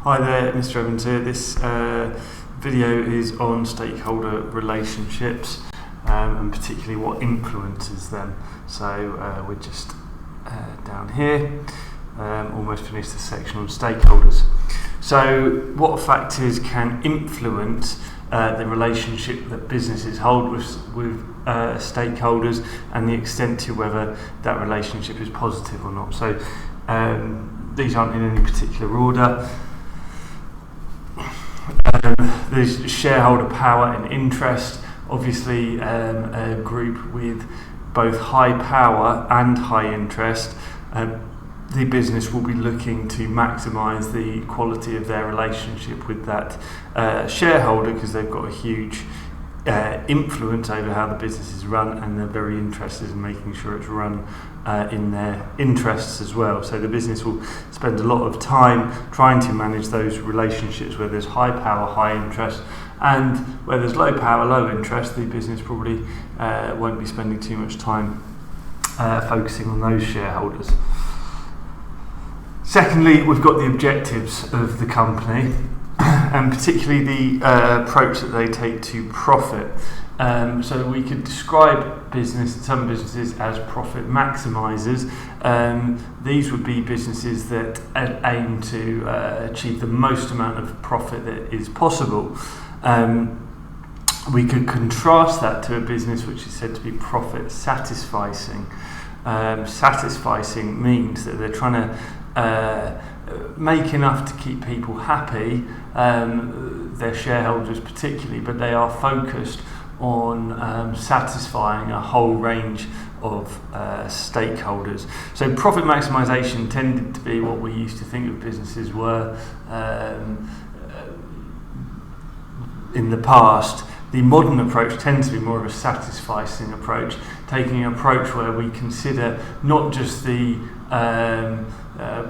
Hi there, Mr. Evans here. This video is on stakeholder relationships and particularly what influences them. So we're just down here, almost finished the section on stakeholders. So what factors can influence the relationship that businesses hold with stakeholders and the extent to whether that relationship is positive or not. So these aren't in any particular order. There's shareholder power and interest. Obviously, a group with both high power and high interest, the business will be looking to maximise the quality of their relationship with that shareholder, because they've got a huge influence over how the business is run, and they're very interested in making sure it's run in their interests as well. So the business will spend a lot of time trying to manage those relationships where there's high power, high interest, and where there's low power, low interest. The business probably won't be spending too much time focusing on those shareholders. Secondly, we've got the objectives of the company, and particularly the approach that they take to profit. So we could describe some businesses as profit maximisers. These would be businesses that aim to achieve the most amount of profit that is possible. We could contrast that to a business which is said to be profit satisficing. Satisficing means that they're trying to make enough to keep people happy, their shareholders particularly, but they are focused on satisfying a whole range of stakeholders. So profit maximisation tended to be what we used to think of businesses were in the past. The modern approach tends to be more of a satisficing approach, taking an approach where we consider not just the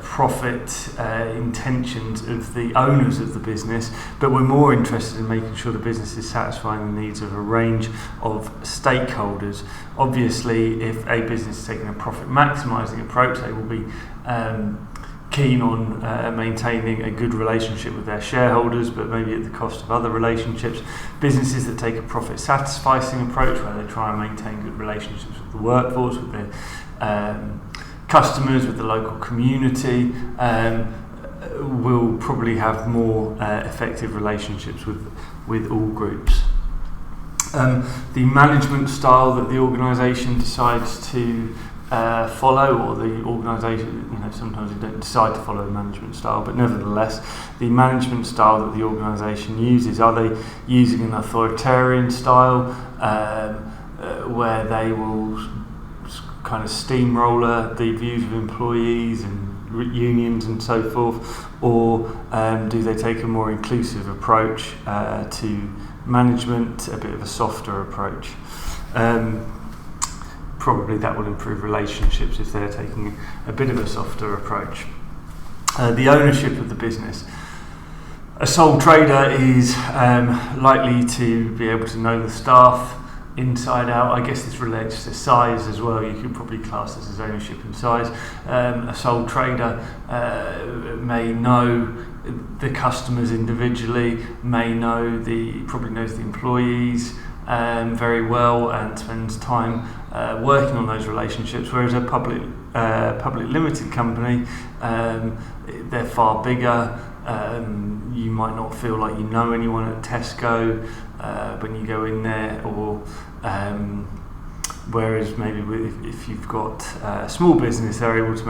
profit intentions of the owners of the business, but we're more interested in making sure the business is satisfying the needs of a range of stakeholders. Obviously, if a business is taking a profit maximising approach, they will be keen on maintaining a good relationship with their shareholders, but maybe at the cost of other relationships. Businesses that take a profit satisficing approach, where they try and maintain good relationships with the workforce, with their customers, with the local community, will probably have more effective relationships with all groups. The management style that the organisation decides to follow, or the organisation, sometimes they don't decide to follow a management style, but nevertheless, the management style that the organisation uses, are they using an authoritarian style where they will kind of steamroller the views of employees and unions and so forth, or do they take a more inclusive approach to management, a bit of a softer approach? Probably that will improve relationships if they're taking a bit of a softer approach. The ownership of the business. A sole trader is likely to be able to know the staff inside out. I guess this relates to size as well. You could probably class this as ownership and size. A sole trader may know the customers individually, probably knows the employees very well, and spends time working on those relationships, whereas a public limited company, they're far bigger. You might not feel like you know anyone at Tesco when you go in there, or whereas maybe if you've got a small business, they're able to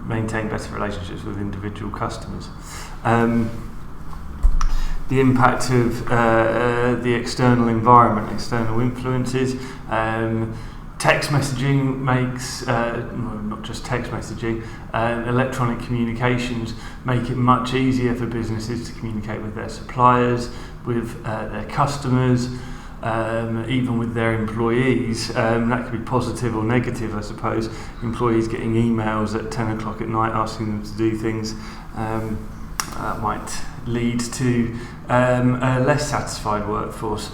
maintain better relationships with individual customers. The impact of the external environment, external influences. Text messaging makes, not just text messaging, electronic communications make it much easier for businesses to communicate with their suppliers, with their customers, even with their employees. That could be positive or negative, I suppose. Employees getting emails at 10 o'clock at night asking them to do things might lead to a less satisfied workforce.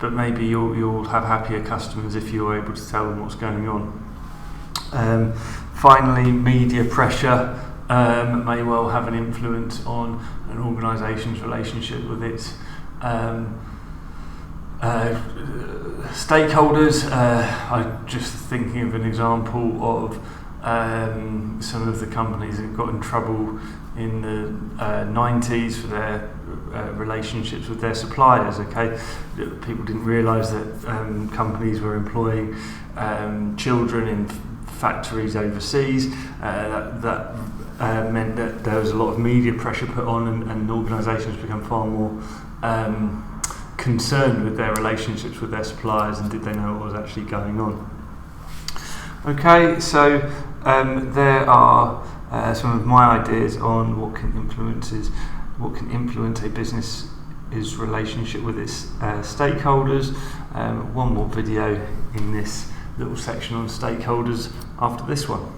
But maybe you'll have happier customers if you're able to tell them what's going on. Finally, media pressure. may well have an influence on an organisation's relationship with its stakeholders. I'm just thinking of an example of some of the companies that got in trouble in the 90s for their relationships with their suppliers. Okay, people didn't realise that companies were employing children in factories overseas. That meant that there was a lot of media pressure put on, and organisations become far more concerned with their relationships with their suppliers and did they know what was actually going on. Okay, so there are some of my ideas on what can influence a business's relationship with its stakeholders. One more video in this little section on stakeholders after this one.